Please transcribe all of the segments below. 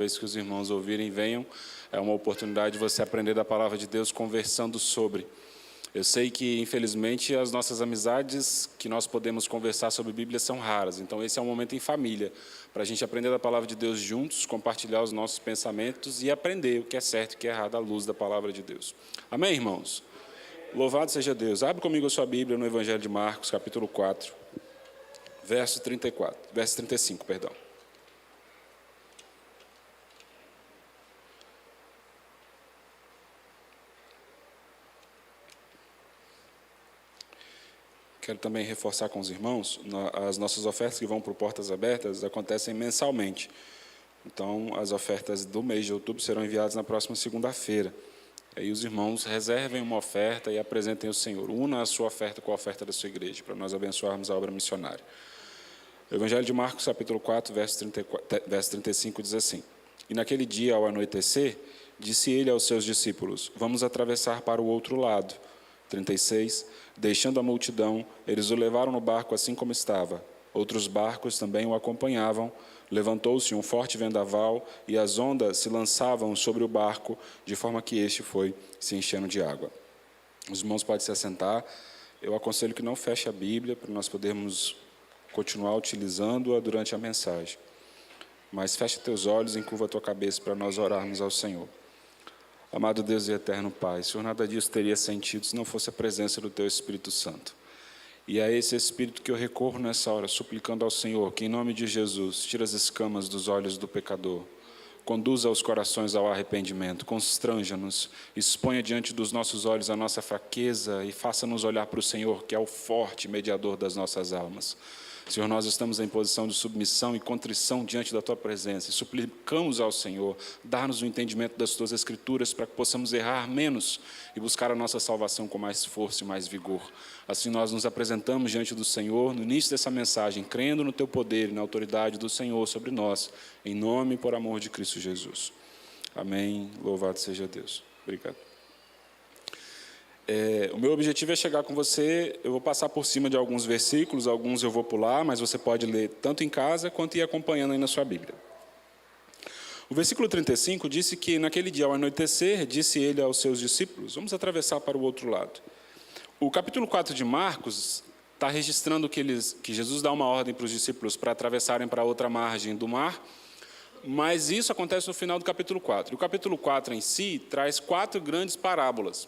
vez que os irmãos ouvirem, venham. É uma oportunidade de você aprender da palavra de Deus conversando sobre. Eu sei que, infelizmente, as nossas amizades que nós podemos conversar sobre Bíblia são raras. Então, esse é um momento em família, para a gente aprender da palavra de Deus juntos, compartilhar os nossos pensamentos e aprender o que é certo e o que é errado à luz da palavra de Deus. Amém, irmãos? Louvado seja Deus. Abre comigo a sua Bíblia no Evangelho de Marcos, capítulo 4, verso 35, perdão. Quero também reforçar com os irmãos, as nossas ofertas que vão para o Portas Abertas acontecem mensalmente. Então, as ofertas do mês de outubro serão enviadas na próxima segunda-feira. Aí os irmãos reservem uma oferta e apresentem ao Senhor. Una a sua oferta com a oferta da sua igreja, para nós abençoarmos a obra missionária. O Evangelho de Marcos, capítulo 4, verso 35, diz assim: E naquele dia, ao anoitecer, disse ele aos seus discípulos: Vamos atravessar para o outro lado. 36, deixando a multidão, eles o levaram no barco assim como estava. Outros barcos também o acompanhavam. Levantou-se um forte vendaval e as ondas se lançavam sobre o barco, de forma que este foi se enchendo de água. Os irmãos podem se assentar. Eu aconselho que não feche a Bíblia, para nós podermos continuar utilizando-a durante a mensagem. Mas fecha teus olhos e encurva a tua cabeça para nós orarmos ao Senhor. Amado Deus e eterno Pai, Senhor, nada disso teria sentido se não fosse a presença do Teu Espírito Santo. E é esse Espírito que eu recorro nessa hora, suplicando ao Senhor que, em nome de Jesus, tire as escamas dos olhos do pecador, conduza os corações ao arrependimento, constranja-nos, exponha diante dos nossos olhos a nossa fraqueza e faça-nos olhar para o Senhor, que é o forte mediador das nossas almas. Senhor, nós estamos em posição de submissão e contrição diante da Tua presença e suplicamos ao Senhor, dar-nos o entendimento das Tuas Escrituras para que possamos errar menos e buscar a nossa salvação com mais força e mais vigor. Assim nós nos apresentamos diante do Senhor no início dessa mensagem, crendo no Teu poder e na autoridade do Senhor sobre nós, em nome e por amor de Cristo Jesus. Amém. Louvado seja Deus. Obrigado. O meu objetivo é chegar com você, eu vou passar por cima de alguns versículos, alguns eu vou pular, mas você pode ler tanto em casa quanto ir acompanhando aí na sua Bíblia. O versículo 35 disse que naquele dia ao anoitecer, disse ele aos seus discípulos: vamos atravessar para o outro lado. O capítulo 4 de Marcos está registrando que Jesus dá uma ordem para os discípulos para atravessarem para a outra margem do mar, mas isso acontece no final do capítulo 4. E o capítulo 4 em si traz 4 grandes parábolas.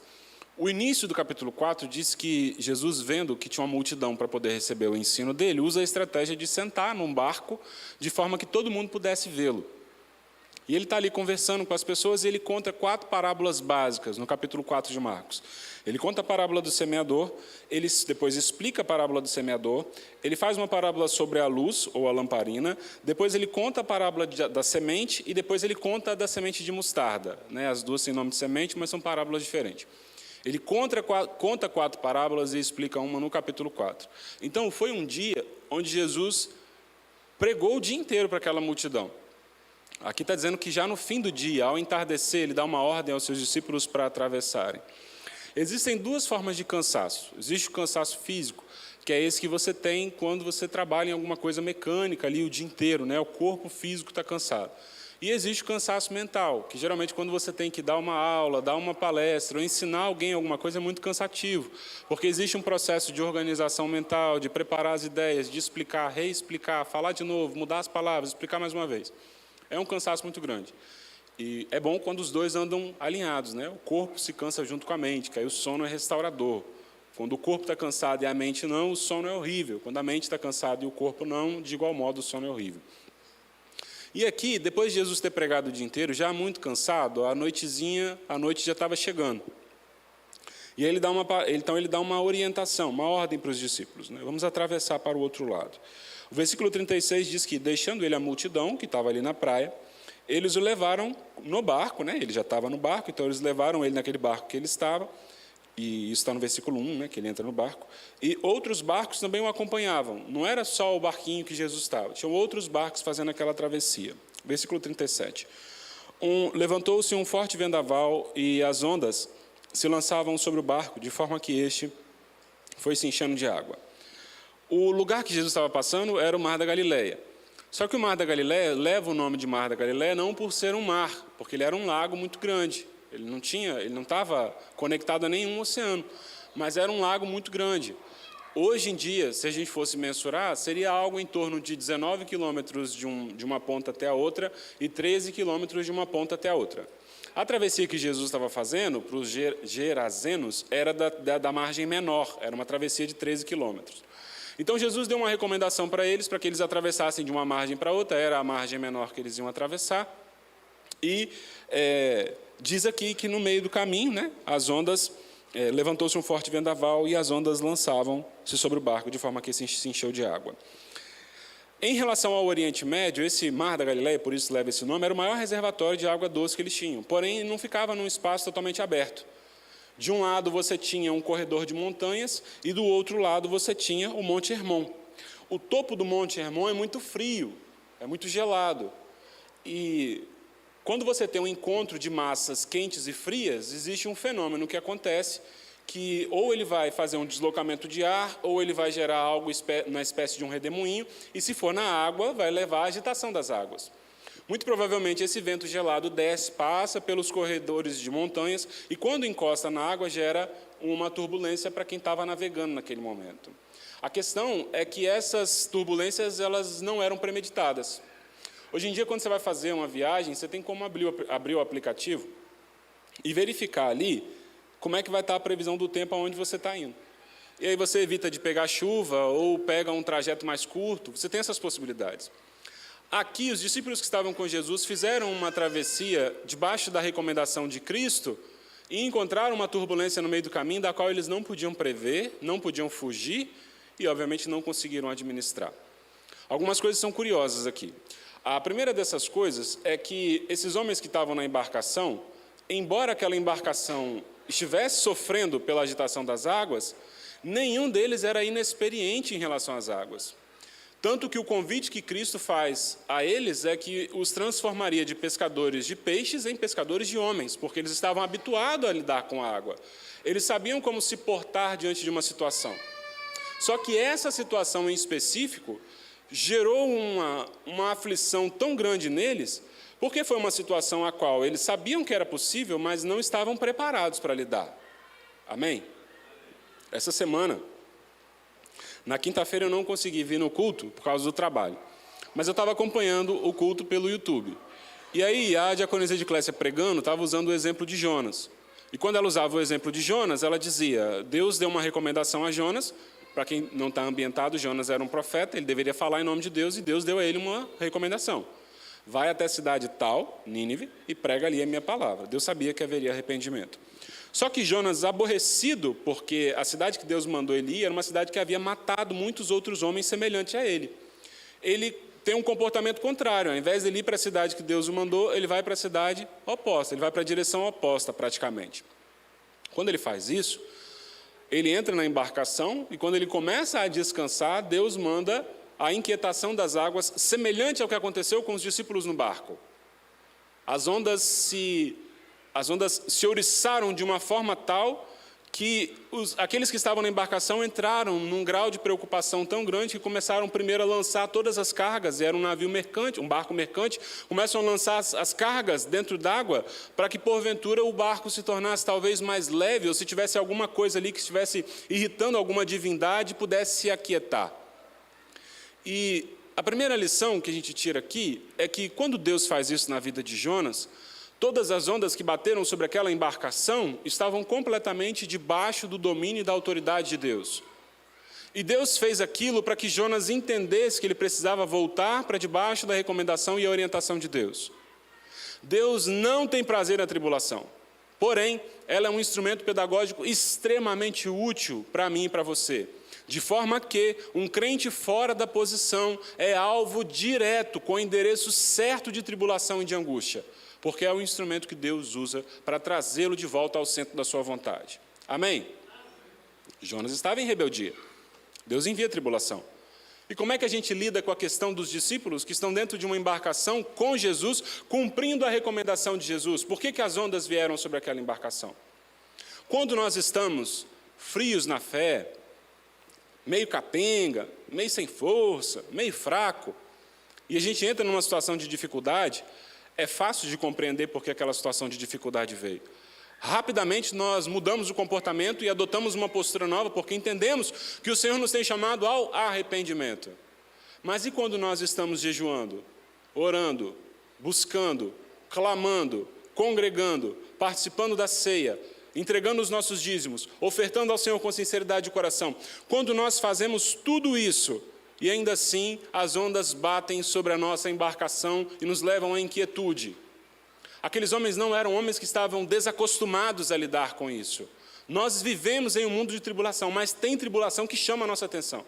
O início do capítulo 4 diz que Jesus, vendo que tinha uma multidão para poder receber o ensino dele, usa a estratégia de sentar num barco de forma que todo mundo pudesse vê-lo. E ele está ali conversando com as pessoas e ele conta 4 parábolas básicas no capítulo 4 de Marcos. Ele conta a parábola do semeador, ele depois explica a parábola do semeador, ele faz uma parábola sobre a luz ou a lamparina, depois ele conta a parábola da semente e depois ele conta a da semente de mostarda. As duas têm nome de semente, mas são parábolas diferentes. Ele conta 4 parábolas e explica uma no capítulo 4. Então, foi um dia onde Jesus pregou o dia inteiro para aquela multidão. Aqui está dizendo que já no fim do dia, ao entardecer, ele dá uma ordem aos seus discípulos para atravessarem. Existem 2 formas de cansaço. Existe o cansaço físico, que é esse que você tem quando você trabalha em alguma coisa mecânica ali o dia inteiro, O corpo físico está cansado. E existe o cansaço mental, que geralmente quando você tem que dar uma aula, dar uma palestra, ou ensinar alguém alguma coisa é muito cansativo, porque existe um processo de organização mental, de preparar as ideias, de explicar, reexplicar, falar de novo, mudar as palavras, explicar mais uma vez. É um cansaço muito grande. E é bom quando os dois andam alinhados, O corpo se cansa junto com a mente, que aí o sono é restaurador. Quando o corpo está cansado e a mente não, o sono é horrível. Quando a mente está cansada e o corpo não, de igual modo o sono é horrível. E aqui, depois de Jesus ter pregado o dia inteiro, já muito cansado, a noite já estava chegando. E aí ele dá uma orientação, uma ordem para os discípulos. Vamos atravessar para o outro lado. O versículo 36 diz que, deixando ele a multidão, que estava ali na praia, eles o levaram no barco, ele já estava no barco, então eles levaram ele naquele barco que ele estava, e isso está no versículo 1, que ele entra no barco, e outros barcos também o acompanhavam. Não era só o barquinho que Jesus estava, tinham outros barcos fazendo aquela travessia. Versículo 37. Levantou-se um forte vendaval e as ondas se lançavam sobre o barco, de forma que este foi se enchendo de água. O lugar que Jesus estava passando era o Mar da Galileia. Só que o Mar da Galileia leva o nome de Mar da Galileia não por ser um mar, porque ele era um lago muito grande. Ele não estava conectado a nenhum oceano, mas era um lago muito grande. Hoje em dia, se a gente fosse mensurar, seria algo em torno de 19 quilômetros de uma ponta até a outra e 13 quilômetros de uma ponta até a outra. A travessia que Jesus estava fazendo para os Gerazenos era da margem menor, era uma travessia de 13 quilômetros. Então, Jesus deu uma recomendação para eles atravessassem de uma margem para outra, era a margem menor que eles iam atravessar, e diz aqui que no meio do caminho, né, as ondas, levantou-se um forte vendaval e as ondas lançavam-se sobre o barco, de forma que se encheu de água. Em relação ao Oriente Médio, esse Mar da Galileia, por isso leva esse nome, era o maior reservatório de água doce que eles tinham, porém não ficava num espaço totalmente aberto. De um lado você tinha um corredor de montanhas e do outro lado você tinha o Monte Hermon. O topo do Monte Hermon é muito frio, é muito gelado. E quando você tem um encontro de massas quentes e frias, existe um fenômeno que acontece, que ou ele vai fazer um deslocamento de ar, ou ele vai gerar algo na espécie de um redemoinho, e se for na água, vai levar à agitação das águas. Muito provavelmente esse vento gelado desce, passa pelos corredores de montanhas, e quando encosta na água, gera uma turbulência para quem estava navegando naquele momento. A questão é que essas turbulências elas não eram premeditadas. Hoje em dia, quando você vai fazer uma viagem, você tem como abrir o aplicativo e verificar ali como é que vai estar a previsão do tempo aonde você está indo. E aí você evita de pegar chuva ou pega um trajeto mais curto, você tem essas possibilidades. Aqui, os discípulos que estavam com Jesus fizeram uma travessia debaixo da recomendação de Cristo e encontraram uma turbulência no meio do caminho da qual eles não podiam prever, não podiam fugir e, obviamente, não conseguiram administrar. Algumas coisas são curiosas aqui. A primeira dessas coisas é que esses homens que estavam na embarcação, embora aquela embarcação estivesse sofrendo pela agitação das águas, nenhum deles era inexperiente em relação às águas. Tanto que o convite que Cristo faz a eles é que os transformaria de pescadores de peixes em pescadores de homens, porque eles estavam habituados a lidar com a água. Eles sabiam como se portar diante de uma situação. Só que essa situação em específico gerou uma aflição tão grande neles, porque foi uma situação a qual eles sabiam que era possível, mas não estavam preparados para lidar. Amém? Essa semana, na quinta-feira eu não consegui vir no culto por causa do trabalho, mas eu estava acompanhando o culto pelo YouTube. E aí a diaconisa de Clécia pregando estava usando o exemplo de Jonas. E quando ela usava o exemplo de Jonas, ela dizia, Deus deu uma recomendação a Jonas, para quem não está ambientado, Jonas era um profeta, ele deveria falar em nome de Deus, e Deus deu a ele uma recomendação. Vai até a cidade tal, Nínive, e prega ali a minha palavra. Deus sabia que haveria arrependimento. Só que Jonas, aborrecido, porque a cidade que Deus mandou ele ir, era uma cidade que havia matado muitos outros homens semelhantes a ele. Ele tem um comportamento contrário. Ao invés de ele ir para a cidade que Deus o mandou, ele vai para a cidade oposta, ele vai para a direção oposta, praticamente. Quando ele faz isso, ele entra na embarcação, e quando ele começa a descansar, Deus manda a inquietação das águas, semelhante ao que aconteceu com os discípulos no barco. As ondas se ouriçaram de uma forma tal que aqueles que estavam na embarcação entraram num grau de preocupação tão grande que começaram primeiro a lançar todas as cargas, e era um navio mercante, um barco mercante, começam a lançar as cargas dentro d'água para que porventura o barco se tornasse talvez mais leve, ou se tivesse alguma coisa ali que estivesse irritando alguma divindade, pudesse se aquietar. E a primeira lição que a gente tira aqui é que quando Deus faz isso na vida de Jonas, todas as ondas que bateram sobre aquela embarcação estavam completamente debaixo do domínio e da autoridade de Deus. E Deus fez aquilo para que Jonas entendesse que ele precisava voltar para debaixo da recomendação e a orientação de Deus. Deus não tem prazer na tribulação, porém, ela é um instrumento pedagógico extremamente útil para mim e para você. De forma que um crente fora da posição é alvo direto, com o endereço certo de tribulação e de angústia, porque é o instrumento que Deus usa para trazê-lo de volta ao centro da sua vontade. Amém? Jonas estava em rebeldia. Deus envia tribulação. E como é que a gente lida com a questão dos discípulos que estão dentro de uma embarcação com Jesus, cumprindo a recomendação de Jesus? Por que as ondas vieram sobre aquela embarcação? Quando nós estamos frios na fé, meio capenga, meio sem força, meio fraco, e a gente entra numa situação de dificuldade, é fácil de compreender por que aquela situação de dificuldade veio. Rapidamente nós mudamos o comportamento e adotamos uma postura nova, porque entendemos que o Senhor nos tem chamado ao arrependimento. Mas e quando nós estamos jejuando, orando, buscando, clamando, congregando, participando da ceia, entregando os nossos dízimos, ofertando ao Senhor com sinceridade de coração? Quando nós fazemos tudo isso, e ainda assim as ondas batem sobre a nossa embarcação e nos levam à inquietude. Aqueles homens não eram homens que estavam desacostumados a lidar com isso. Nós vivemos em um mundo de tribulação, mas tem tribulação que chama a nossa atenção.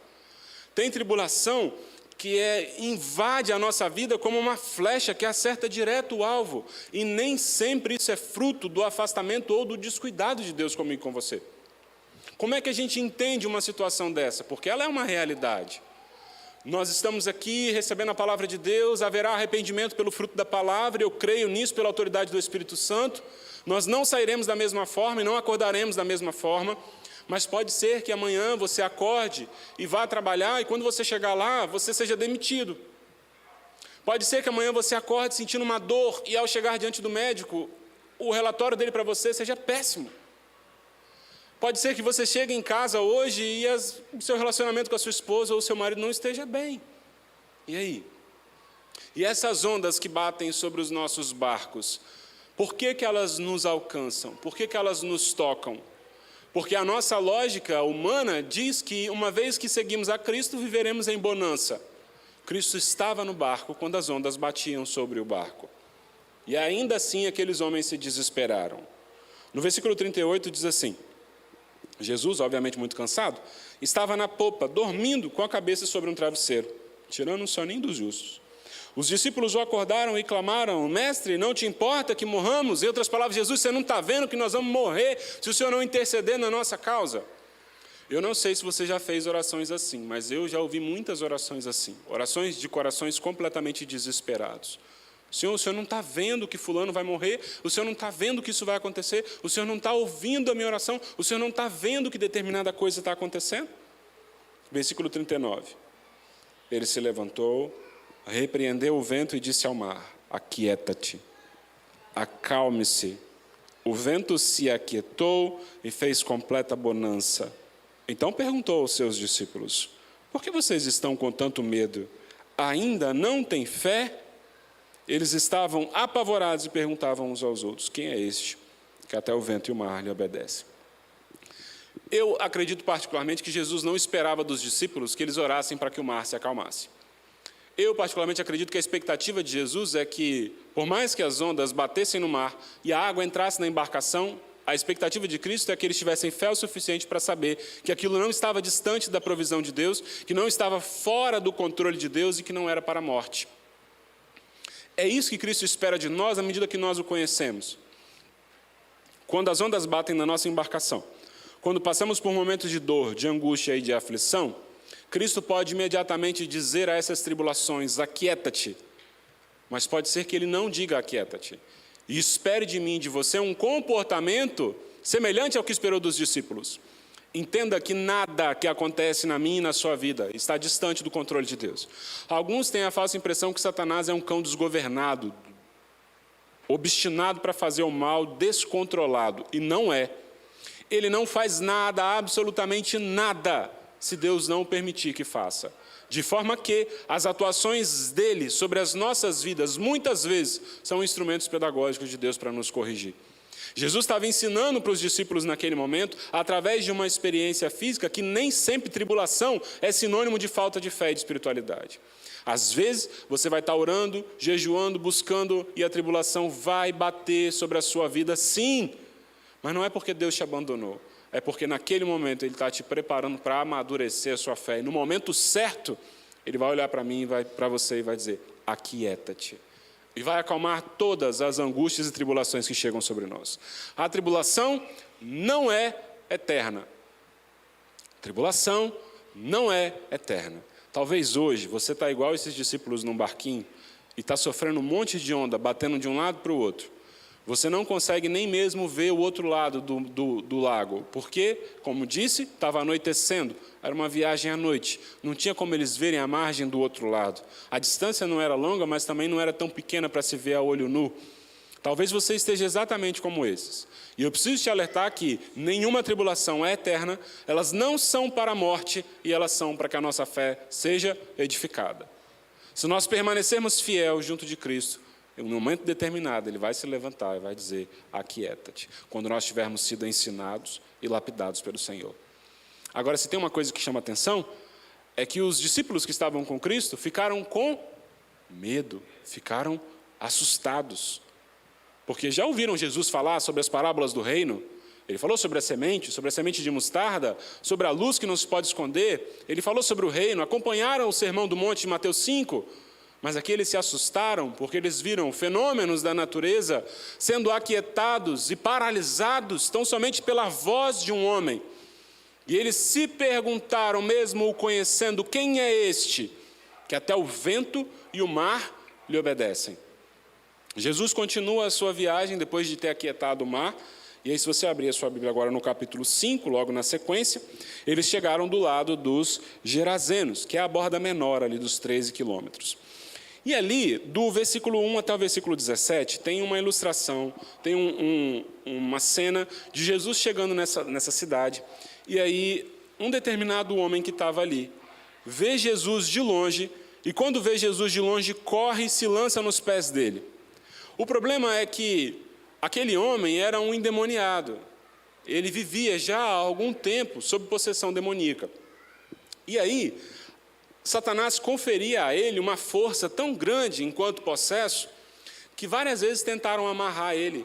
Tem tribulação que invade a nossa vida como uma flecha que acerta direto o alvo. E nem sempre isso é fruto do afastamento ou do descuidado de Deus comigo e com você. Como é que a gente entende uma situação dessa? Porque ela é uma realidade. Nós estamos aqui recebendo a palavra de Deus, haverá arrependimento pelo fruto da palavra, eu creio nisso pela autoridade do Espírito Santo. Nós não sairemos da mesma forma e não acordaremos da mesma forma, mas pode ser que amanhã você acorde e vá trabalhar e quando você chegar lá, você seja demitido. Pode ser que amanhã você acorde sentindo uma dor e ao chegar diante do médico, o relatório dele para você seja péssimo. Pode ser que você chegue em casa hoje e o seu relacionamento com a sua esposa ou o seu marido não esteja bem. E aí? E essas ondas que batem sobre os nossos barcos, por que elas nos alcançam? Por que elas nos tocam? Porque a nossa lógica humana diz que uma vez que seguimos a Cristo, viveremos em bonança. Cristo estava no barco quando as ondas batiam sobre o barco. E ainda assim aqueles homens se desesperaram. No versículo 38 diz assim: Jesus, obviamente muito cansado, estava na popa, dormindo com a cabeça sobre um travesseiro, tirando um soninho dos justos. Os discípulos o acordaram e clamaram: Mestre, não te importa que morramos? Em outras palavras, Jesus, você não está vendo que nós vamos morrer se o Senhor não interceder na nossa causa? Eu não sei se você já fez orações assim, mas eu já ouvi muitas orações assim, orações de corações completamente desesperados. Senhor, o Senhor não está vendo que fulano vai morrer? O Senhor não está vendo que isso vai acontecer? O Senhor não está ouvindo a minha oração? O Senhor não está vendo que determinada coisa está acontecendo? Versículo 39. Ele se levantou, repreendeu o vento e disse ao mar: Aquieta-te, acalme-se. O vento se aquietou e fez completa bonança. Então perguntou aos seus discípulos: Por que vocês estão com tanto medo? Ainda não têm fé? Eles estavam apavorados e perguntavam uns aos outros: Quem é este que até o vento e o mar lhe obedecem? Eu acredito particularmente que Jesus não esperava dos discípulos que eles orassem para que o mar se acalmasse. Eu particularmente acredito que a expectativa de Jesus é que, por mais que as ondas batessem no mar e a água entrasse na embarcação, a expectativa de Cristo é que eles tivessem fé o suficiente para saber que aquilo não estava distante da provisão de Deus, que não estava fora do controle de Deus e que não era para a morte. É isso que Cristo espera de nós à medida que nós o conhecemos. Quando as ondas batem na nossa embarcação, quando passamos por momentos de dor, de angústia e de aflição, Cristo pode imediatamente dizer a essas tribulações: Aquieta-te. Mas pode ser que Ele não diga aquieta-te. E espere de mim, de você, um comportamento semelhante ao que esperou dos discípulos. Entenda que nada que acontece na minha e na sua vida está distante do controle de Deus. Alguns têm a falsa impressão que Satanás é um cão desgovernado, obstinado para fazer o mal, descontrolado. E não é. Ele não faz nada, absolutamente nada, se Deus não permitir que faça. De forma que as atuações dele sobre as nossas vidas, muitas vezes, são instrumentos pedagógicos de Deus para nos corrigir. Jesus estava ensinando para os discípulos naquele momento, através de uma experiência física, que nem sempre tribulação é sinônimo de falta de fé e de espiritualidade. Às vezes, você vai estar orando, jejuando, buscando, e a tribulação vai bater sobre a sua vida, sim. Mas não é porque Deus te abandonou. É porque naquele momento Ele está te preparando para amadurecer a sua fé. E no momento certo, Ele vai olhar para mim, para você e vai dizer: Aquieta-te. E vai acalmar todas as angústias e tribulações que chegam sobre nós. A tribulação não é eterna. Tribulação não é eterna. Talvez hoje você está igual esses discípulos num barquinho e está sofrendo um monte de onda, batendo de um lado para o outro. Você não consegue nem mesmo ver o outro lado do lago, porque, como disse, estava anoitecendo, era uma viagem à noite, não tinha como eles verem a margem do outro lado. A distância não era longa, mas também não era tão pequena para se ver a olho nu. Talvez você esteja exatamente como esses. E eu preciso te alertar que nenhuma tribulação é eterna, elas não são para a morte e elas são para que a nossa fé seja edificada. Se nós permanecermos fiéis junto de Cristo, em um momento determinado, Ele vai se levantar e vai dizer, aquieta-te, quando nós tivermos sido ensinados e lapidados pelo Senhor. Agora, se tem uma coisa que chama atenção, é que os discípulos que estavam com Cristo ficaram com medo, ficaram assustados. Porque já ouviram Jesus falar sobre as parábolas do reino? Ele falou sobre a semente de mostarda, sobre a luz que não se pode esconder. Ele falou sobre o reino, acompanharam o sermão do monte de Mateus 5. Mas aqui eles se assustaram, porque eles viram fenômenos da natureza sendo aquietados e paralisados tão somente pela voz de um homem. E eles se perguntaram, mesmo o conhecendo, quem é este, que até o vento e o mar lhe obedecem. Jesus continua a sua viagem depois de ter aquietado o mar. E aí, se você abrir a sua Bíblia agora no capítulo 5, logo na sequência, eles chegaram do lado dos Gerazenos, que é a borda menor ali dos 13 quilômetros. E ali, do versículo 1 até o versículo 17, tem uma ilustração, tem uma cena de Jesus chegando nessa cidade. E aí, um determinado homem que estava ali, vê Jesus de longe, e quando vê Jesus de longe, corre e se lança nos pés dele. O problema é que aquele homem era um endemoniado. Ele vivia já há algum tempo sob possessão demoníaca. E aí, Satanás conferia a ele uma força tão grande enquanto possesso, que várias vezes tentaram amarrar ele.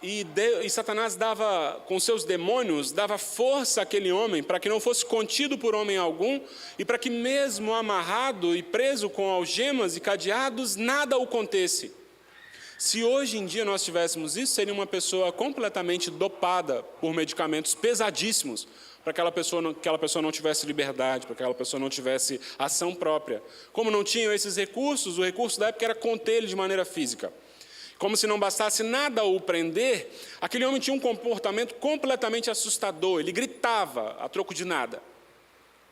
E Satanás dava, com seus demônios, dava força àquele homem para que não fosse contido por homem algum, e para que mesmo amarrado e preso com algemas e cadeados, nada o contesse. Se hoje em dia nós tivéssemos isso, seria uma pessoa completamente dopada por medicamentos pesadíssimos, para que aquela pessoa não tivesse liberdade, para que aquela pessoa não tivesse ação própria. Como não tinham esses recursos, o recurso da época era conter ele de maneira física. Como se não bastasse nada o prender, aquele homem tinha um comportamento completamente assustador. Ele gritava a troco de nada.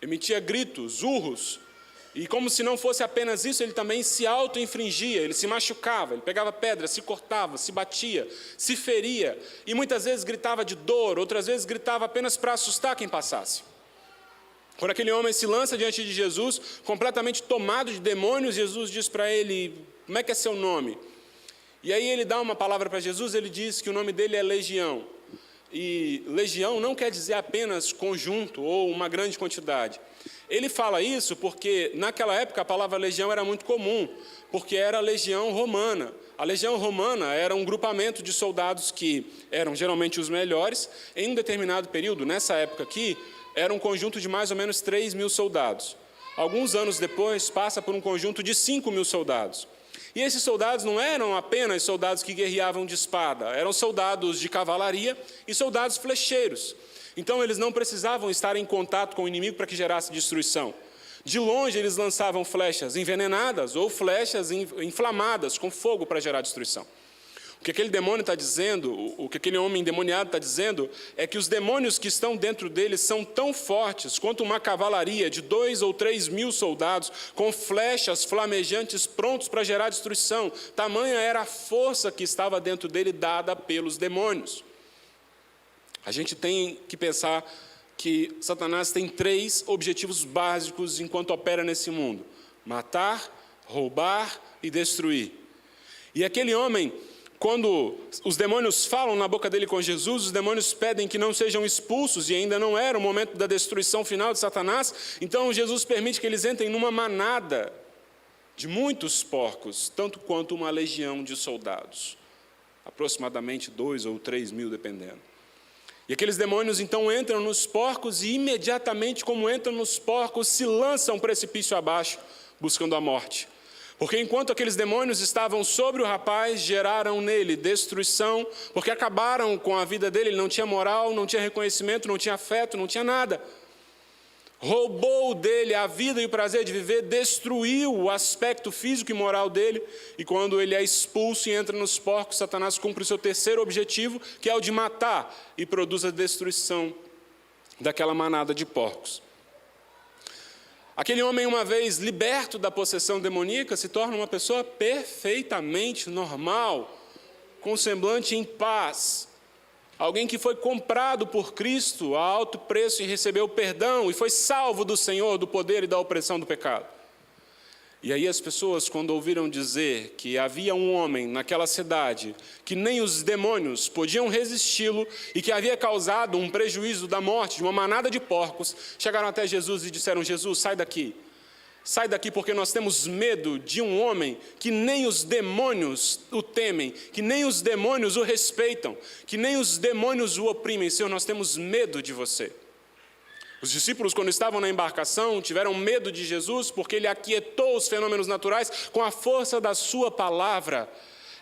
Emitia gritos, urros. E como se não fosse apenas isso, ele também se auto-infringia, ele se machucava, ele pegava pedra, se cortava, se batia, se feria. E muitas vezes gritava de dor, outras vezes gritava apenas para assustar quem passasse. Quando aquele homem se lança diante de Jesus, completamente tomado de demônios, Jesus diz para ele, como é que é seu nome? E aí ele dá uma palavra para Jesus, ele diz que o nome dele é Legião. E legião não quer dizer apenas conjunto ou uma grande quantidade. Ele fala isso porque naquela época a palavra legião era muito comum, porque era a legião romana. A legião romana era um grupamento de soldados que eram geralmente os melhores. Em um determinado período, nessa época aqui, era um conjunto de mais ou menos 3.000 soldados. Alguns anos depois, passa por um conjunto de 5.000 soldados. E esses soldados não eram apenas soldados que guerreavam de espada, eram soldados de cavalaria e soldados flecheiros. Então, eles não precisavam estar em contato com o inimigo para que gerasse destruição. De longe, eles lançavam flechas envenenadas ou flechas inflamadas com fogo para gerar destruição. O que aquele demônio está dizendo, o que aquele homem endemoniado está dizendo, é que os demônios que estão dentro dele são tão fortes quanto uma cavalaria de 2 ou 3.000 soldados com flechas flamejantes prontos para gerar destruição. Tamanha era a força que estava dentro dele dada pelos demônios. A gente tem que pensar que Satanás tem 3 objetivos básicos enquanto opera nesse mundo: matar, roubar e destruir. E aquele homem, quando os demônios falam na boca dele com Jesus, os demônios pedem que não sejam expulsos, e ainda não era o momento da destruição final de Satanás, então Jesus permite que eles entrem numa manada de muitos porcos, tanto quanto uma legião de soldados, aproximadamente 2 ou 3.000, dependendo. E aqueles demônios então entram nos porcos e imediatamente, como entram nos porcos, se lançam um precipício abaixo, buscando a morte. Porque enquanto aqueles demônios estavam sobre o rapaz, geraram nele destruição, porque acabaram com a vida dele, ele não tinha moral, não tinha reconhecimento, não tinha afeto, não tinha nada. roubou dele a vida e o prazer de viver, destruiu o aspecto físico e moral dele, e quando ele é expulso e entra nos porcos, Satanás cumpre o seu terceiro objetivo, que é o de matar, e produz a destruição daquela manada de porcos. Aquele homem, uma vez liberto da possessão demoníaca, se torna uma pessoa perfeitamente normal, com semblante em paz. Alguém que foi comprado por Cristo a alto preço e recebeu perdão, e foi salvo do Senhor, do poder e da opressão do pecado. E aí as pessoas, quando ouviram dizer que havia um homem naquela cidade, que nem os demônios podiam resisti-lo, e que havia causado um prejuízo da morte de uma manada de porcos, chegaram até Jesus e disseram: Jesus, sai daqui. Sai daqui, porque nós temos medo de um homem que nem os demônios o temem, que nem os demônios o respeitam, que nem os demônios o oprimem. Senhor, nós temos medo de você. Os discípulos, quando estavam na embarcação, tiveram medo de Jesus, porque ele aquietou os fenômenos naturais com a força da sua palavra.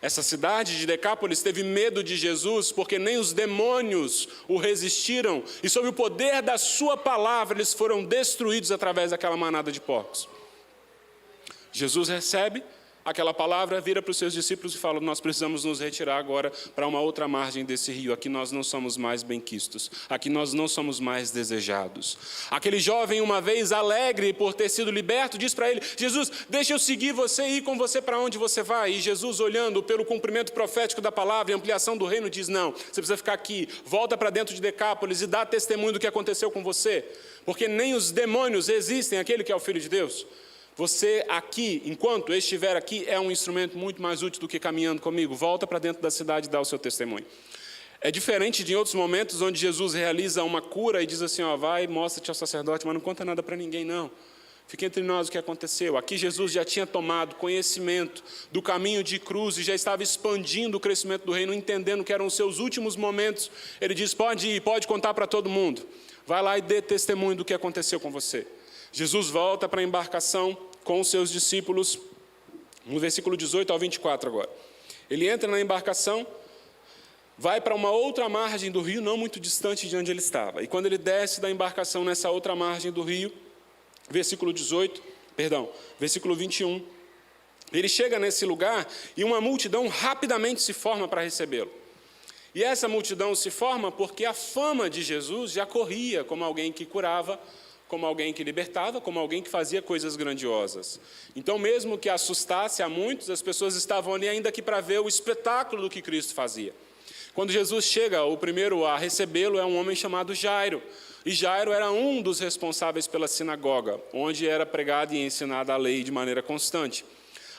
Essa cidade de Decápolis teve medo de Jesus, porque nem os demônios o resistiram, e sob o poder da sua palavra, eles foram destruídos através daquela manada de porcos. Jesus recebe aquela palavra, vira para os seus discípulos e fala: nós precisamos nos retirar agora para uma outra margem desse rio. Aqui nós não somos mais benquistos, aqui nós não somos mais desejados. Aquele jovem, uma vez alegre por ter sido liberto, diz para ele: Jesus, deixa eu seguir você e ir com você para onde você vai. E Jesus, olhando pelo cumprimento profético da palavra e ampliação do reino, diz: não, você precisa ficar aqui, volta para dentro de Decápolis e dá testemunho do que aconteceu com você, porque nem os demônios resistem àquele que é o Filho de Deus. Você aqui, enquanto estiver aqui, é um instrumento muito mais útil do que caminhando comigo. Volta para dentro da cidade e dá o seu testemunho. É diferente de outros momentos onde Jesus realiza uma cura e diz assim: ó, vai, mostra-te ao sacerdote, mas não conta nada para ninguém, não. Fica entre nós o que aconteceu. Aqui Jesus já tinha tomado conhecimento do caminho de cruz e já estava expandindo o crescimento do reino, entendendo que eram os seus últimos momentos. Ele diz: pode ir, pode contar para todo mundo. Vai lá e dê testemunho do que aconteceu com você. Jesus volta para a embarcação com os seus discípulos, no versículo 18 ao 24 agora. Ele entra na embarcação, vai para uma outra margem do rio, não muito distante de onde ele estava. E quando ele desce da embarcação nessa outra margem do rio, versículo 21, ele chega nesse lugar e uma multidão rapidamente se forma para recebê-lo. E essa multidão se forma porque a fama de Jesus já corria como alguém que curava, como alguém que libertava, como alguém que fazia coisas grandiosas. Então, mesmo que assustasse a muitos, as pessoas estavam ali ainda que para ver o espetáculo do que Cristo fazia. Quando Jesus chega, o primeiro a recebê-lo é um homem chamado Jairo. E Jairo era um dos responsáveis pela sinagoga, onde era pregada e ensinada a lei de maneira constante.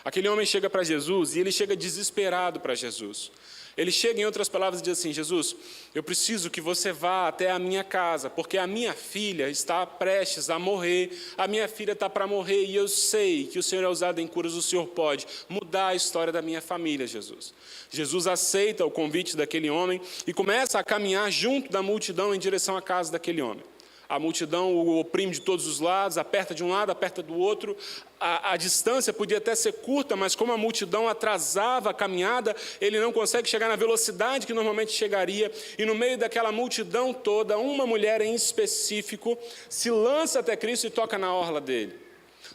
Aquele homem chega para Jesus e ele chega desesperado para Jesus. Ele chega, em outras palavras, e diz assim: Jesus, eu preciso que você vá até a minha casa, porque a minha filha está prestes a morrer, a minha filha está para morrer, e eu sei que o Senhor é usado em curas, o Senhor pode mudar a história da minha família, Jesus. Jesus aceita o convite daquele homem e começa a caminhar junto da multidão em direção à casa daquele homem. A multidão o oprime de todos os lados, aperta de um lado, aperta do outro. A distância podia até ser curta, mas como a multidão atrasava a caminhada, ele não consegue chegar na velocidade que normalmente chegaria. E no meio daquela multidão toda, uma mulher em específico se lança até Cristo e toca na orla dele.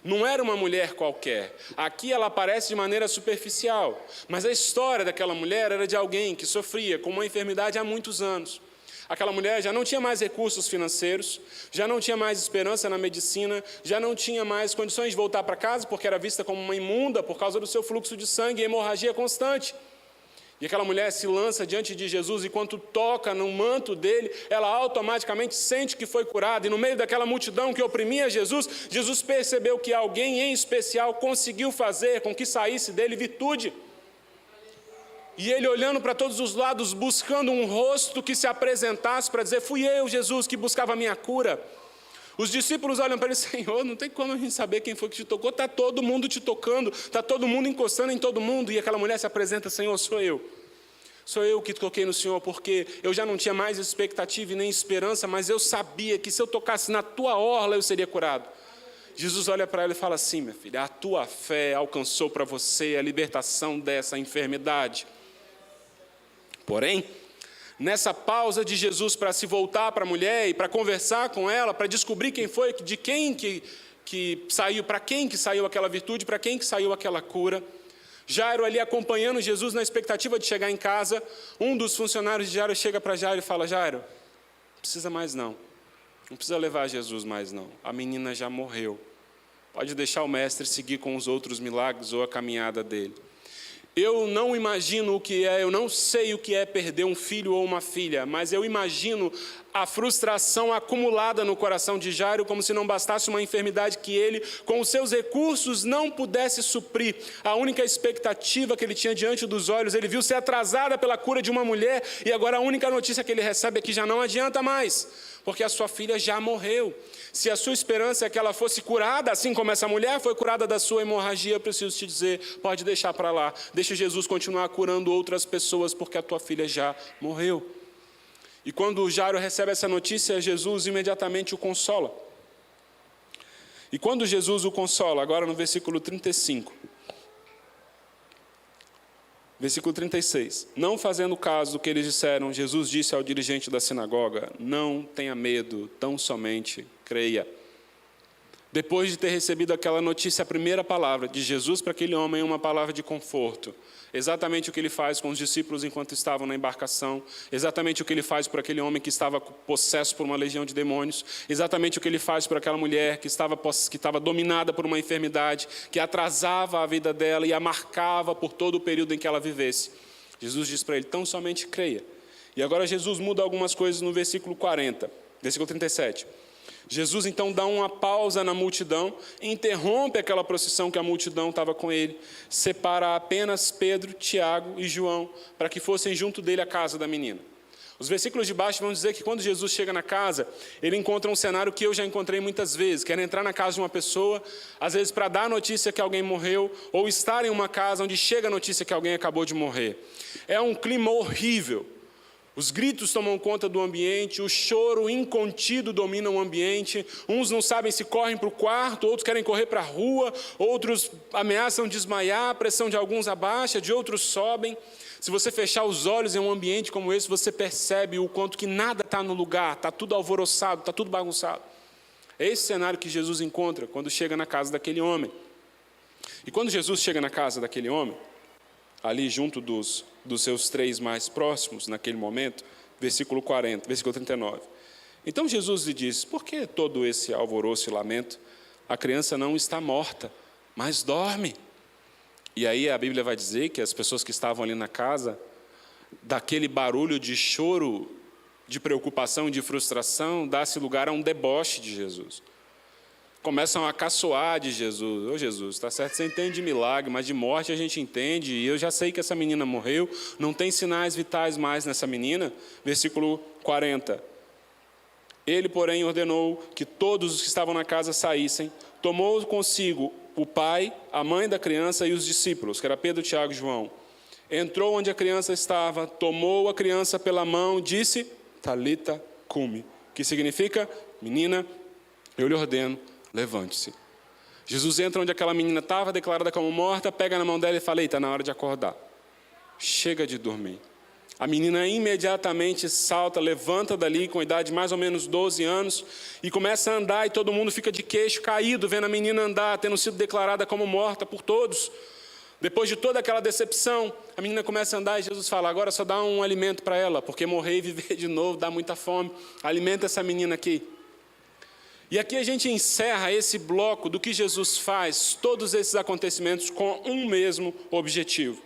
Não era uma mulher qualquer. Aqui ela aparece de maneira superficial. Mas a história daquela mulher era de alguém que sofria com uma enfermidade há muitos anos. Aquela mulher já não tinha mais recursos financeiros, já não tinha mais esperança na medicina, já não tinha mais condições de voltar para casa, porque era vista como uma imunda por causa do seu fluxo de sangue e hemorragia constante. E aquela mulher se lança diante de Jesus e quando toca no manto dele, ela automaticamente sente que foi curada. E no meio daquela multidão que oprimia Jesus, Jesus percebeu que alguém em especial conseguiu fazer com que saísse dele virtude. E ele olhando para todos os lados, buscando um rosto que se apresentasse para dizer: fui eu, Jesus, que buscava a minha cura. Os discípulos olham para ele: Senhor, não tem como a gente saber quem foi que te tocou, está todo mundo te tocando, está todo mundo encostando em todo mundo. E aquela mulher se apresenta: Senhor, sou eu. Sou eu que toquei no Senhor, porque eu já não tinha mais expectativa e nem esperança, mas eu sabia que se eu tocasse na tua orla eu seria curado. Jesus olha para ela e fala assim: minha filha, a tua fé alcançou para você a libertação dessa enfermidade. Porém, Nessa pausa de Jesus para se voltar para a mulher e para conversar com ela, para descobrir quem foi, de quem que saiu, para quem que saiu aquela virtude, para quem que saiu aquela cura. Jairo ali acompanhando Jesus na expectativa de chegar em casa. Um dos funcionários de Jairo chega para Jairo e fala: Jairo, não precisa mais não. Não precisa levar Jesus mais não. A menina já morreu. Pode deixar o mestre seguir com os outros milagres ou a caminhada dele. Eu não imagino o que é, eu não sei o que é perder um filho ou uma filha, mas eu imagino a frustração acumulada no coração de Jairo, como se não bastasse uma enfermidade que ele, com os seus recursos, não pudesse suprir. A única expectativa que ele tinha diante dos olhos, ele viu ser atrasada pela cura de uma mulher, e agora a única notícia que ele recebe é que já não adianta mais, porque a sua filha já morreu. Se a sua esperança é que ela fosse curada, assim como essa mulher foi curada da sua hemorragia, eu preciso te dizer, pode deixar para lá. Deixa Jesus continuar curando outras pessoas, porque a tua filha já morreu. E quando Jairo recebe essa notícia, Jesus imediatamente o consola. E quando Jesus o consola, agora no versículo 35, versículo 36, não fazendo caso do que eles disseram, Jesus disse ao dirigente da sinagoga: não tenha medo, tão somente creia. Depois de ter recebido aquela notícia, a primeira palavra de Jesus para aquele homem é uma palavra de conforto. Exatamente o que ele faz com os discípulos enquanto estavam na embarcação. Exatamente o que ele faz por aquele homem que estava possesso por uma legião de demônios. Exatamente o que ele faz por aquela mulher que estava dominada por uma enfermidade, que atrasava a vida dela e a marcava por todo o período em que ela vivesse. Jesus diz para ele: tão somente creia. E agora Jesus muda algumas coisas no versículo 40, versículo 37. Jesus então dá uma pausa na multidão, interrompe aquela procissão que a multidão estava com ele, separa apenas Pedro, Tiago e João, para que fossem junto dele à casa da menina. Os versículos de baixo vão dizer que quando Jesus chega na casa, ele encontra um cenário que eu já encontrei muitas vezes, que era entrar na casa de uma pessoa, às vezes para dar a notícia que alguém morreu, ou estar em uma casa onde chega a notícia que alguém acabou de morrer. É um clima horrível. Os gritos tomam conta do ambiente, o choro incontido domina o ambiente. Uns não sabem se correm para o quarto, outros querem correr para a rua, outros ameaçam desmaiar, a pressão de alguns abaixa, de outros sobem. Se você fechar os olhos em um ambiente como esse, você percebe o quanto que nada está no lugar, está tudo alvoroçado, está tudo bagunçado. É esse cenário que Jesus encontra quando chega na casa daquele homem. E quando Jesus chega na casa daquele homem, ali junto dos seus três mais próximos, naquele momento, versículo 40, versículo 39. Então Jesus lhe diz: por que todo esse alvoroço e lamento? A criança não está morta, mas dorme. E aí a Bíblia vai dizer que as pessoas que estavam ali na casa, daquele barulho de choro, de preocupação e de frustração, dá-se lugar a um deboche de Jesus. Começam a caçoar de Jesus. Ô Jesus, está certo, você entende de milagre, mas de morte a gente entende, e eu já sei que essa menina morreu, não tem sinais vitais mais nessa menina. Versículo 40. Ele, porém, ordenou que todos os que estavam na casa saíssem, tomou consigo o pai, a mãe da criança e os discípulos, que era Pedro, Tiago e João. Entrou onde a criança estava, tomou a criança pela mão, disse: Talita cumi, que significa: menina, eu lhe ordeno, levante-se. Jesus entra onde aquela menina estava, declarada como morta, pega na mão dela e fala: está na hora de acordar. Chega de dormir. A menina imediatamente salta, levanta dali com a idade de mais ou menos 12 anos e começa a andar, e todo mundo fica de queixo caído vendo a menina andar, tendo sido declarada como morta por todos. Depois de toda aquela decepção, a menina começa a andar e Jesus fala: agora só dá um alimento para ela, porque morrer e viver de novo dá muita fome. Alimenta essa menina aqui. E aqui a gente encerra esse bloco do que Jesus faz, todos esses acontecimentos com um mesmo objetivo.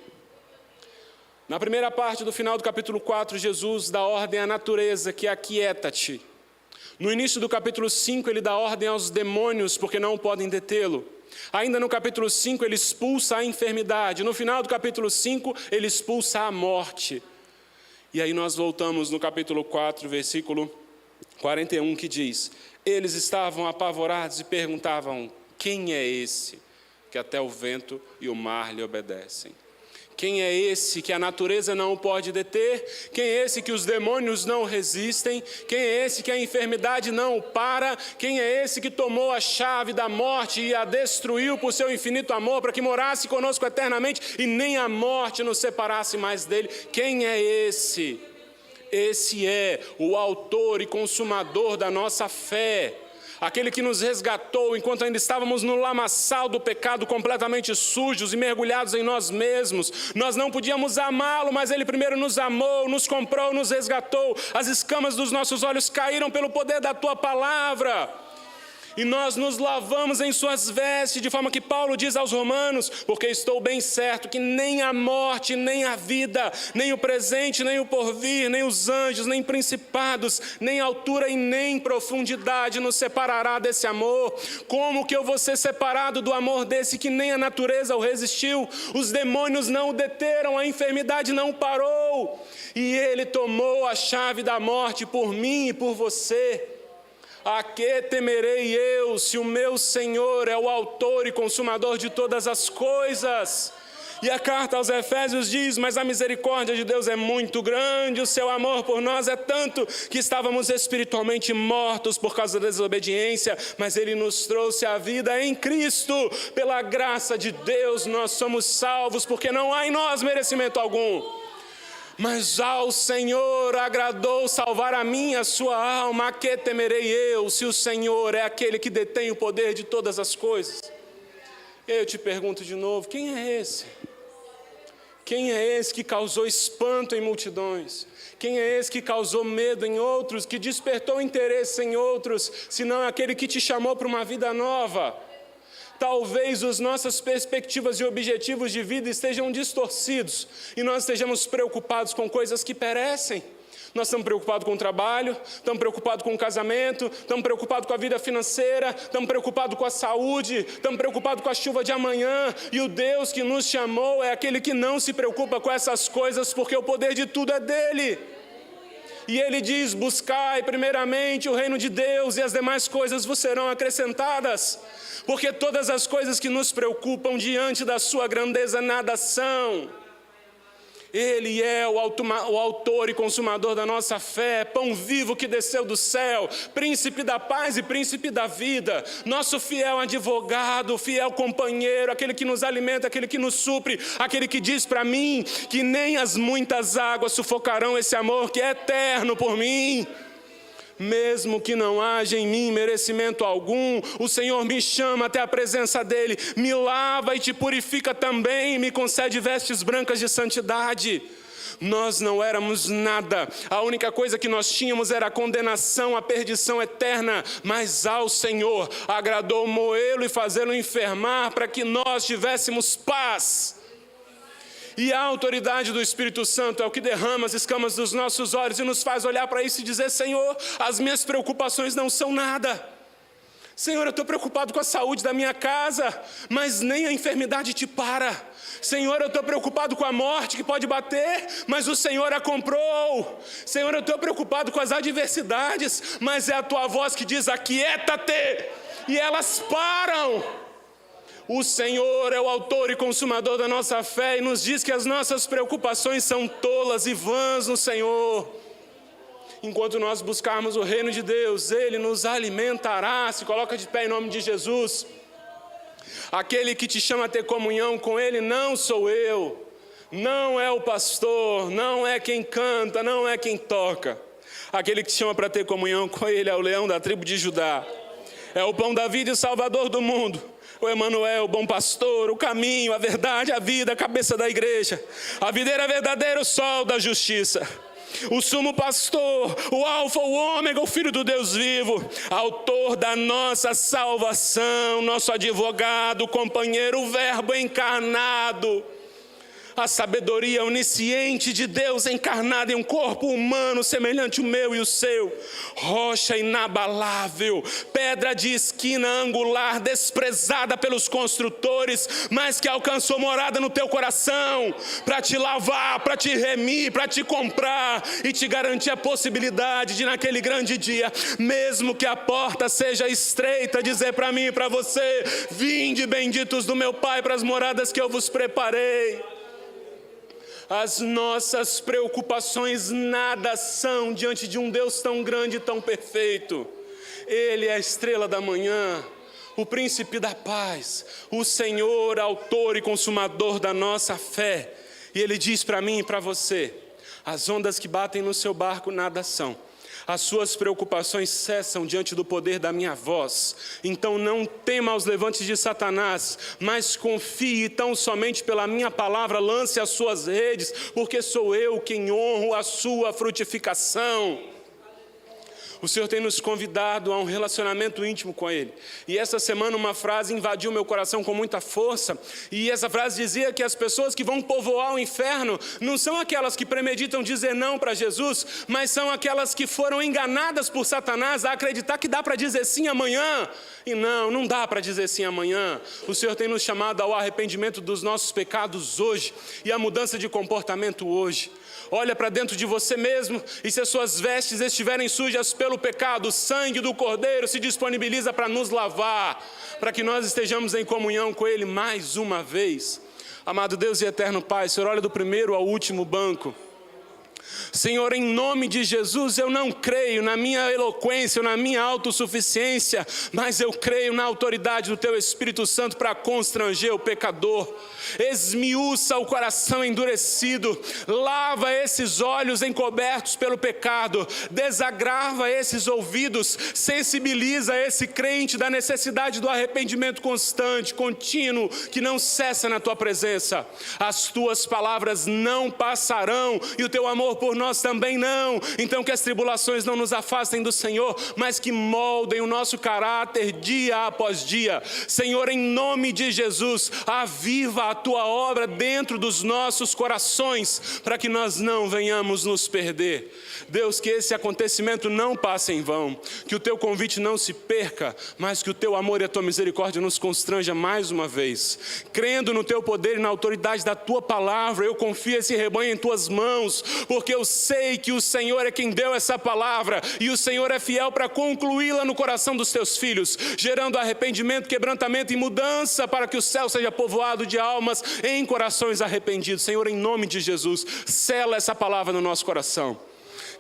Na primeira parte do final do capítulo 4, Jesus dá ordem à natureza, que é aquieta-te. No início do capítulo 5, ele dá ordem aos demônios, porque não podem detê-lo. Ainda no capítulo 5, ele expulsa a enfermidade. No final do capítulo 5, ele expulsa a morte. E aí nós voltamos no capítulo 4, versículo 41, que diz: eles estavam apavorados e perguntavam: quem é esse que até o vento e o mar lhe obedecem? Quem é esse que a natureza não pode deter? Quem é esse que os demônios não resistem? Quem é esse que a enfermidade não para? Quem é esse que tomou a chave da morte e a destruiu por seu infinito amor, para que morasse conosco eternamente e nem a morte nos separasse mais dele? Quem é esse? Esse é o autor e consumador da nossa fé. Aquele que nos resgatou enquanto ainda estávamos no lamaçal do pecado, completamente sujos e mergulhados em nós mesmos. Nós não podíamos amá-lo, mas ele primeiro nos amou, nos comprou, nos resgatou. As escamas dos nossos olhos caíram pelo poder da tua palavra. E nós nos lavamos em suas vestes, de forma que Paulo diz aos Romanos: porque estou bem certo que nem a morte, nem a vida, nem o presente, nem o porvir, nem os anjos, nem principados, nem altura e nem profundidade nos separará desse amor. Como que eu vou ser separado do amor desse que nem a natureza o resistiu? Os demônios não o deteram, a enfermidade não parou. E ele tomou a chave da morte por mim e por você. A que temerei eu, se o meu Senhor é o autor e consumador de todas as coisas? E a carta aos Efésios diz: mas a misericórdia de Deus é muito grande, o seu amor por nós é tanto, que estávamos espiritualmente mortos por causa da desobediência, mas ele nos trouxe a vida em Cristo. Pela graça de Deus nós somos salvos, porque não há em nós merecimento algum. Mas ao Senhor agradou salvar a minha, a sua alma. A que temerei eu, se o Senhor é aquele que detém o poder de todas as coisas? Eu te pergunto de novo: quem é esse? Quem é esse que causou espanto em multidões? Quem é esse que causou medo em outros, que despertou interesse em outros, senão aquele que te chamou para uma vida nova? Talvez as nossas perspectivas e objetivos de vida estejam distorcidos e nós estejamos preocupados com coisas que perecem. Nós estamos preocupados com o trabalho, estamos preocupados com o casamento, estamos preocupados com a vida financeira, estamos preocupados com a saúde, estamos preocupados com a chuva de amanhã. E o Deus que nos chamou é aquele que não se preocupa com essas coisas, porque o poder de tudo é dele. E ele diz: buscai primeiramente o reino de Deus e as demais coisas vos serão acrescentadas. Porque todas as coisas que nos preocupam diante da sua grandeza nada são. Ele é o autor e consumador da nossa fé, pão vivo que desceu do céu, príncipe da paz e príncipe da vida, nosso fiel advogado, fiel companheiro, aquele que nos alimenta, aquele que nos supre, aquele que diz para mim que nem as muitas águas sufocarão esse amor que é eterno por mim. Mesmo que não haja em mim merecimento algum, o Senhor me chama até a presença dEle, me lava e te purifica também, me concede vestes brancas de santidade. Nós não éramos nada, a única coisa que nós tínhamos era a condenação, a perdição eterna, mas ao Senhor agradou moê-lo e fazê-lo enfermar para que nós tivéssemos paz. E a autoridade do Espírito Santo é o que derrama as escamas dos nossos olhos e nos faz olhar para isso e dizer: Senhor, as minhas preocupações não são nada. Senhor, eu estou preocupado com a saúde da minha casa, mas nem a enfermidade te para. Senhor, eu estou preocupado com a morte que pode bater, mas o Senhor a comprou. Senhor, eu estou preocupado com as adversidades, mas é a tua voz que diz: aquieta-te, e elas param. O Senhor é o autor e consumador da nossa fé e nos diz que as nossas preocupações são tolas e vãs no Senhor. Enquanto nós buscarmos o reino de Deus, Ele nos alimentará. Se coloca de pé em nome de Jesus. Aquele que te chama a ter comunhão com Ele não sou eu, não é o pastor, não é quem canta, não é quem toca. Aquele que te chama para ter comunhão com Ele é o leão da tribo de Judá. É o pão da vida e o salvador do mundo. O Emanuel, o bom pastor, o caminho, a verdade, a vida, a cabeça da igreja. A videira verdadeira, o sol da justiça. O sumo pastor, o alfa, o ômega, o filho do Deus vivo. Autor da nossa salvação, nosso advogado, companheiro, o verbo encarnado. A sabedoria onisciente de Deus encarnada em um corpo humano semelhante ao meu e o seu. Rocha inabalável, pedra de esquina angular, desprezada pelos construtores, mas que alcançou morada no teu coração, para te lavar, para te remir, para te comprar e te garantir a possibilidade de naquele grande dia, mesmo que a porta seja estreita, dizer para mim e para você: vinde benditos do meu Pai para as moradas que eu vos preparei. As nossas preocupações nada são diante de um Deus tão grande e tão perfeito. Ele é a estrela da manhã, o príncipe da paz, o Senhor, autor e consumador da nossa fé. E Ele diz para mim e para você: As ondas que batem no seu barco nada são. As suas preocupações cessam diante do poder da minha voz. Então não tema os levantes de Satanás, mas confie tão somente pela minha palavra, lance as suas redes, porque sou eu quem honro a sua frutificação. O Senhor tem nos convidado a um relacionamento íntimo com Ele. E essa semana uma frase invadiu meu coração com muita força. E essa frase dizia que as pessoas que vão povoar o inferno não são aquelas que premeditam dizer não para Jesus, mas são aquelas que foram enganadas por Satanás a acreditar que dá para dizer sim amanhã. E não dá para dizer sim amanhã. O Senhor tem nos chamado ao arrependimento dos nossos pecados hoje e à mudança de comportamento hoje. Olha para dentro de você mesmo, e se as suas vestes estiverem sujas pelo pecado, o sangue do Cordeiro se disponibiliza para nos lavar, para que nós estejamos em comunhão com Ele mais uma vez. Amado Deus e eterno Pai, Senhor, olha do primeiro ao último banco. Senhor, em nome de Jesus, eu não creio na minha eloquência, na minha autossuficiência, mas eu creio na autoridade do Teu Espírito Santo para constranger o pecador. Esmiuça o coração endurecido, lava esses olhos encobertos pelo pecado, desagrava esses ouvidos, sensibiliza esse crente da necessidade do arrependimento constante, contínuo, que não cessa na Tua presença. As Tuas palavras não passarão e o Teu amor por nós também não. Então que as tribulações não nos afastem do Senhor, mas que moldem o nosso caráter dia após dia. Senhor, em nome de Jesus, aviva a Tua obra dentro dos nossos corações, para que nós não venhamos nos perder. Deus, que esse acontecimento não passe em vão, que o Teu convite não se perca, mas que o Teu amor e a Tua misericórdia nos constranja mais uma vez. Crendo no Teu poder e na autoridade da Tua palavra, eu confio esse rebanho em Tuas mãos, porque eu sei que o Senhor é quem deu essa palavra, e o Senhor é fiel para concluí-la no coração dos Teus filhos, gerando arrependimento, quebrantamento e mudança, para que o céu seja povoado de almas em corações arrependidos. Senhor, em nome de Jesus, sela essa palavra no nosso coração.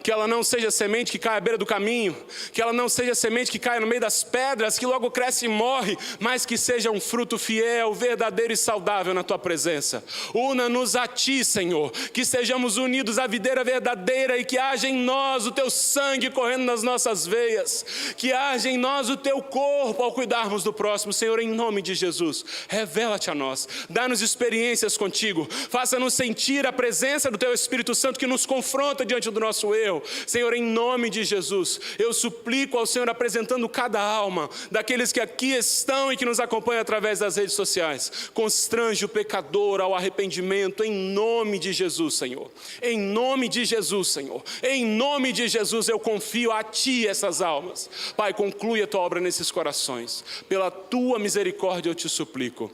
Que ela não seja semente que cai à beira do caminho, que ela não seja semente que cai no meio das pedras, que logo cresce e morre, mas que seja um fruto fiel, verdadeiro e saudável na Tua presença. Una-nos a Ti, Senhor, que sejamos unidos à videira verdadeira e que haja em nós o Teu sangue correndo nas nossas veias, que haja em nós o Teu corpo ao cuidarmos do próximo. Senhor, em nome de Jesus, revela-te a nós, dá-nos experiências contigo, faça-nos sentir a presença do Teu Espírito Santo que nos confronta diante do nosso erro. Senhor, em nome de Jesus, eu suplico ao Senhor, apresentando cada alma daqueles que aqui estão e que nos acompanham através das redes sociais, constrange o pecador ao arrependimento, em nome de Jesus, Senhor. Em nome de Jesus, Senhor. Em nome de Jesus, eu confio a Ti essas almas. Pai, conclui a Tua obra nesses corações. Pela Tua misericórdia eu Te suplico.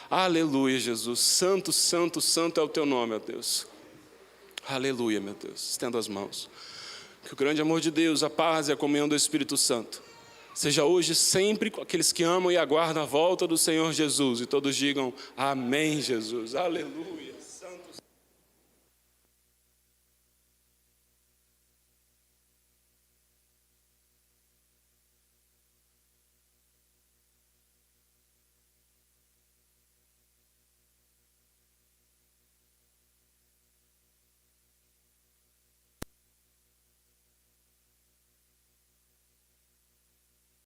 Aleluia, Jesus. Santo, santo, santo é o Teu nome, ó Deus. Aleluia, meu Deus. Estenda as mãos. Que o grande amor de Deus, a paz e a comunhão do Espírito Santo seja hoje sempre com aqueles que amam e aguardam a volta do Senhor Jesus. E todos digam amém, Jesus. Aleluia.